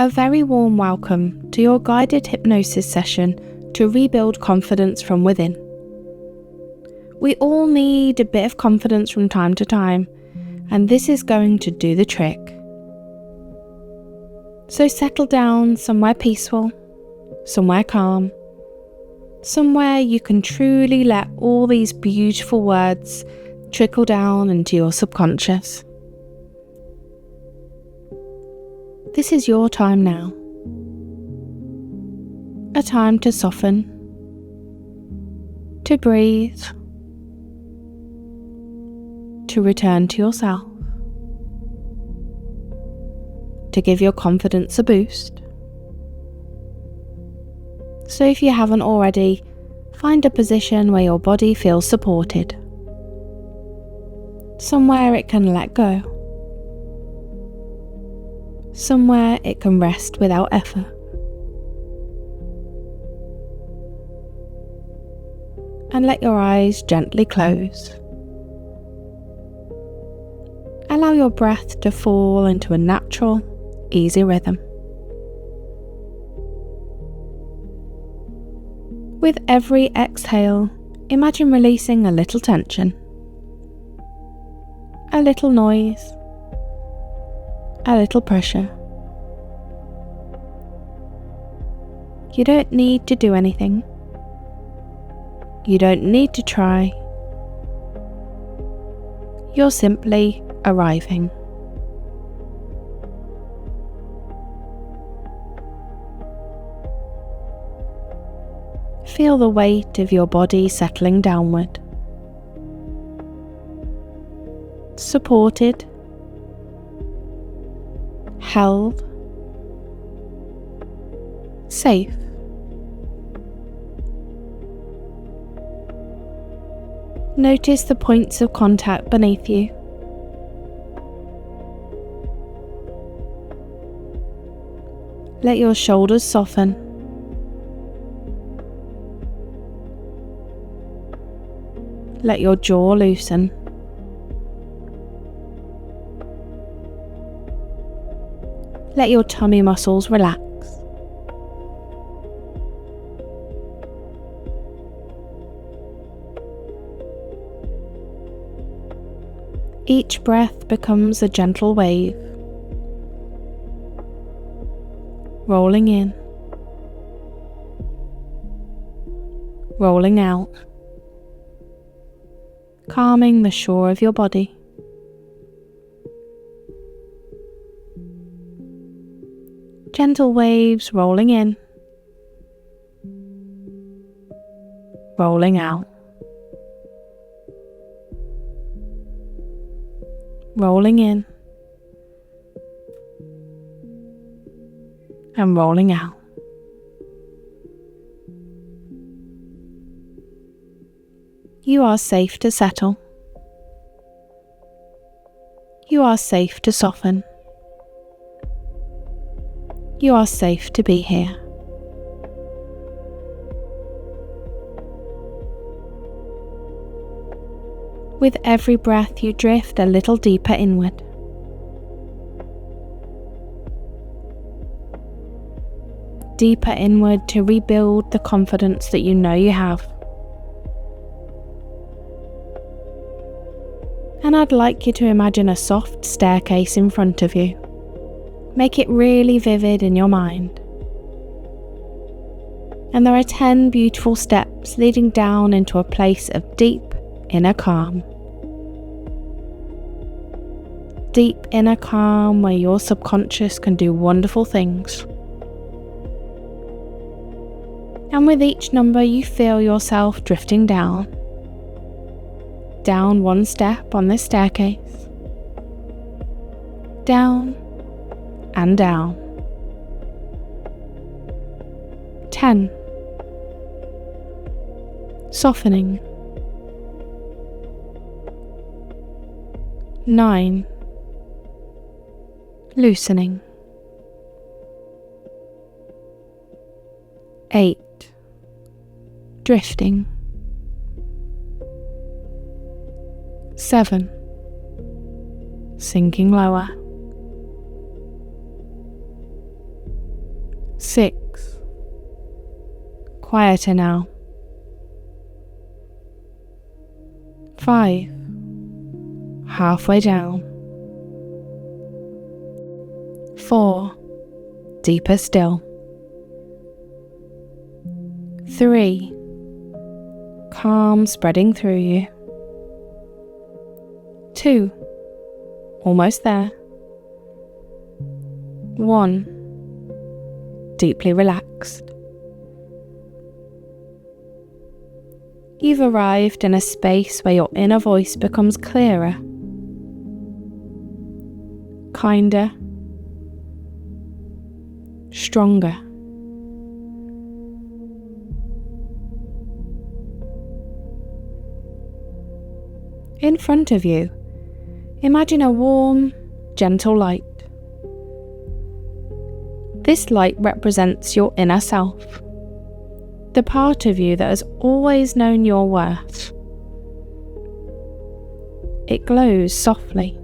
A very warm welcome to your guided hypnosis session to rebuild confidence from within. We all need a bit of confidence from time to time, and this is going to do the trick. So settle down somewhere peaceful, somewhere calm, somewhere you can truly let all these beautiful words trickle down into your subconscious. This is your time now. A time to soften, to breathe, to return to yourself, to give your confidence a boost. So if you haven't already, find a position where your body feels supported, somewhere it can let go, somewhere it can rest without effort. And let your eyes gently close. Allow your breath to fall into a natural, easy rhythm. With every exhale, imagine releasing a little tension, a little noise, a little pressure. You don't need to do anything. You don't need to try. You're simply arriving. Feel the weight of your body settling downward. Supported, held, safe. Notice the points of contact beneath you. Let your shoulders soften. Let your jaw loosen. Let your tummy muscles relax. Each breath becomes a gentle wave, rolling in, rolling out, calming the shore of your body. Gentle waves rolling in, rolling out, rolling in, and rolling out. You are safe to settle. You are safe to soften. You are safe to be here. With every breath, you drift a little deeper inward. Deeper inward to rebuild the confidence that you know you have. And I'd like you to imagine a soft staircase in front of you. Make it really vivid in your mind. And there are 10 beautiful steps leading down into a place of deep inner calm. Deep inner calm where your subconscious can do wonderful things. And with each number you feel yourself drifting down. Down one step on this staircase. Down and down. 10. Softening. 9. Loosening. 8. Drifting. 7. Sinking lower. 6. Quieter now. 5. Halfway down. 4. Deeper still. 3. Calm spreading through you. 2. Almost there. 1. Deeply relaxed. You've arrived in a space where your inner voice becomes clearer, kinder, stronger. In front of you, imagine a warm, gentle light. This light represents your inner self, the part of you that has always known your worth. It glows softly,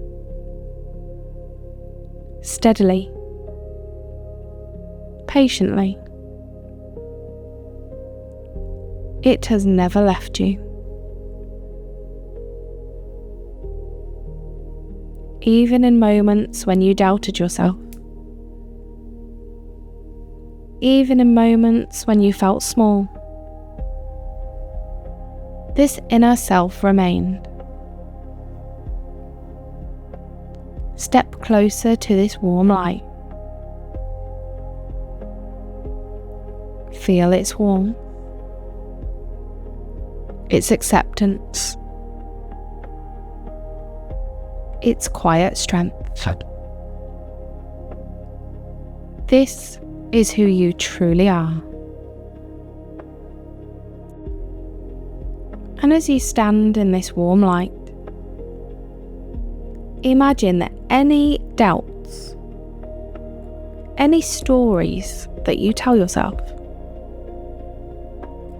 steadily, patiently. It has never left you. Even in moments when you doubted yourself. Even in moments when you felt small. This inner self remained. Step closer to this warm light. Feel its warmth, its acceptance, its quiet strength. This is who you truly are. And as you stand in this warm light, imagine that any doubts, any stories that you tell yourself,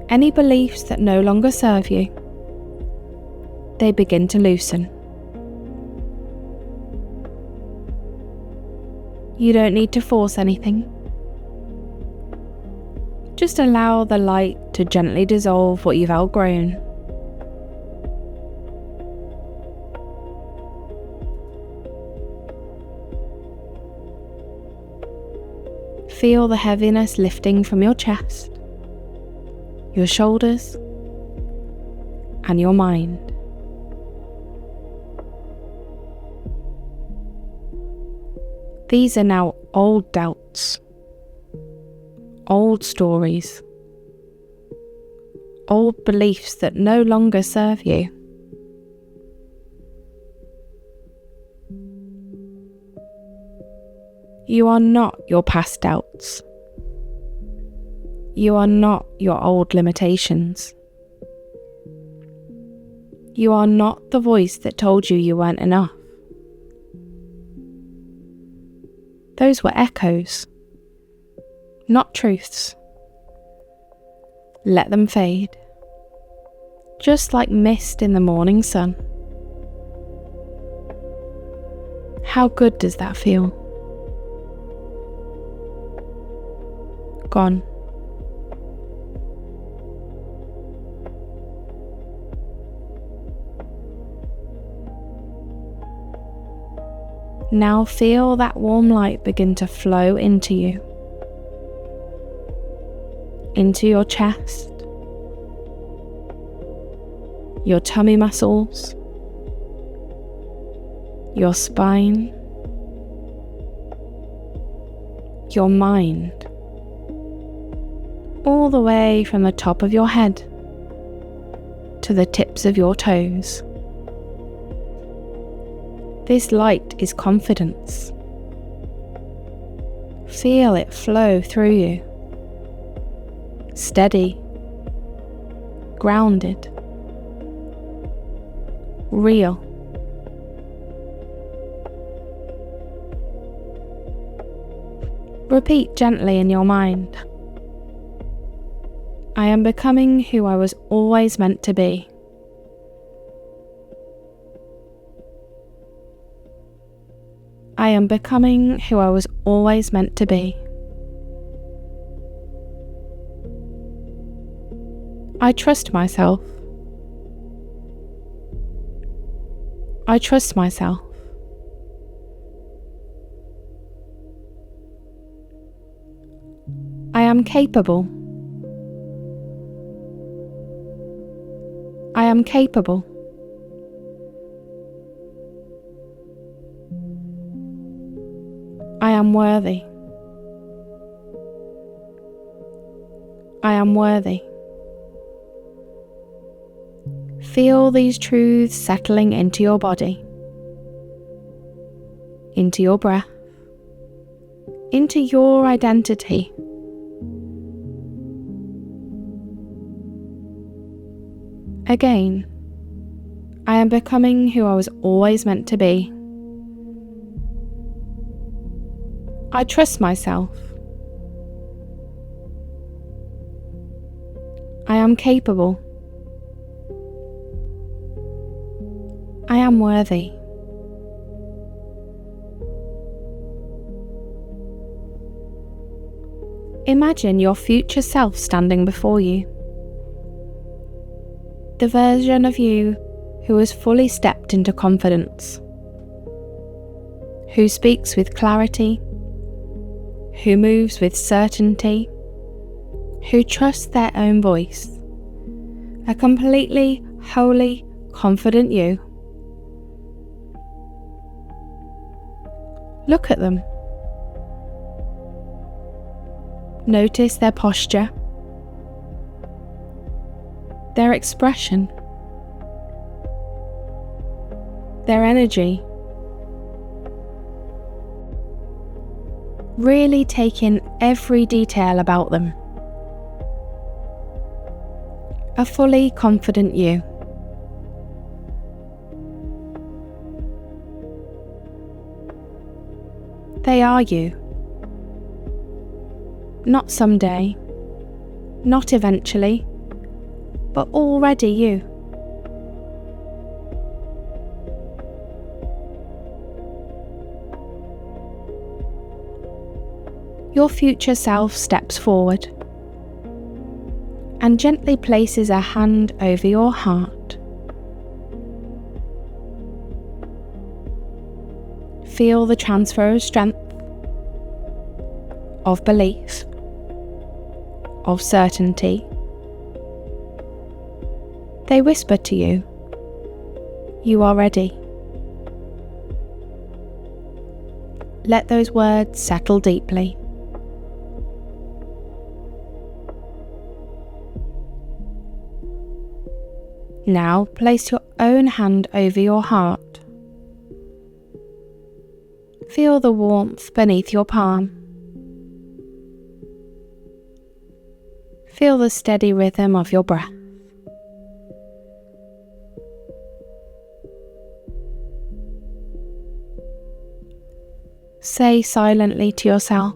any beliefs that no longer serve you, they begin to loosen. You don't need to force anything. Just allow the light to gently dissolve what you've outgrown. Feel the heaviness lifting from your chest, your shoulders, and your mind. These are now old doubts, old stories, old beliefs that no longer serve you. You are not your past doubts. You are not your old limitations. You are not the voice that told you weren't enough. Those were echoes, not truths. Let them fade, just like mist in the morning sun. How good does that feel? Gone. Now feel that warm light begin to flow into you, into your chest, your tummy muscles, your spine, your mind, all the way from the top of your head to the tips of your toes. This light is confidence. Feel it flow through you. Steady, grounded, real. Repeat gently in your mind. I am becoming who I was always meant to be. I am becoming who I was always meant to be. I trust myself. I trust myself. I am capable. I am capable. I am worthy. I am worthy. Feel these truths settling into your body, into your breath, into your identity. Again, I am becoming who I was always meant to be. I trust myself. I am capable. I am worthy. Imagine your future self standing before you. The version of you who has fully stepped into confidence, who speaks with clarity, who moves with certainty, who trusts their own voice, a completely, wholly, confident you. Look at them. Notice their posture, their expression, their energy. Really take in every detail about them. A fully confident you. They are you. Not someday, not eventually, but already you. Your future self steps forward and gently places a hand over your heart. Feel the transfer of strength, of belief, of certainty. They whisper to you, you are ready. Let those words settle deeply. Now place your own hand over your heart. Feel the warmth beneath your palm. Feel the steady rhythm of your breath. Say silently to yourself,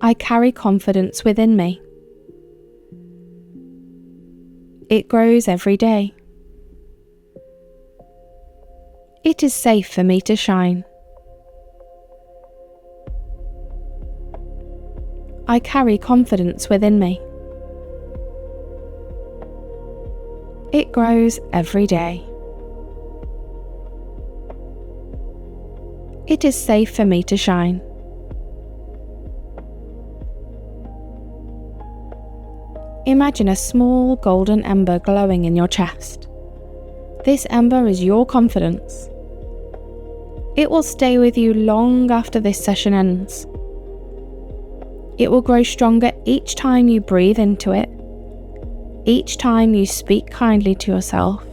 I carry confidence within me. It grows every day. It is safe for me to shine. I carry confidence within me. It grows every day. It is safe for me to shine. Imagine a small golden ember glowing in your chest. This ember is your confidence. It will stay with you long after this session ends. It will grow stronger each time you breathe into it, each time you speak kindly to yourself,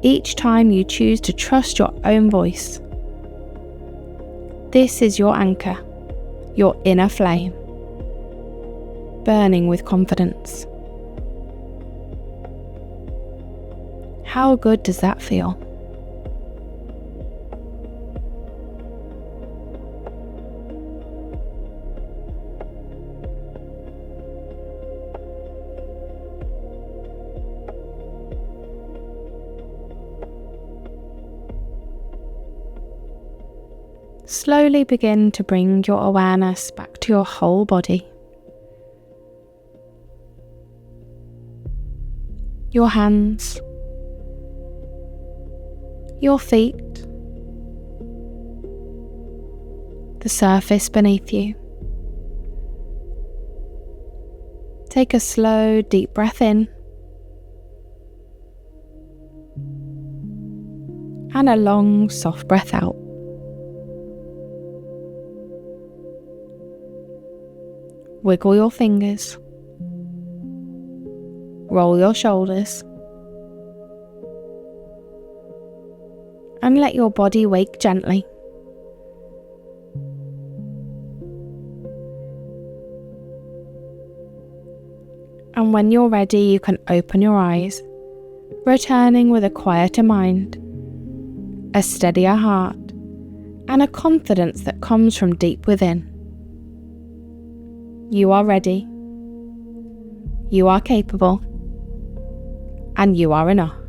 each time you choose to trust your own voice. This is your anchor, your inner flame, burning with confidence. How good does that feel? Slowly begin to bring your awareness back to your whole body. your hands, your feet, the surface beneath you. Take a slow, deep breath in and a long, soft breath out. Wiggle your fingers, roll your shoulders, and let your body wake gently. And when you're ready, you can open your eyes, returning with a quieter mind, a steadier heart, and a confidence that comes from deep within. You are ready, you are capable, and you are enough.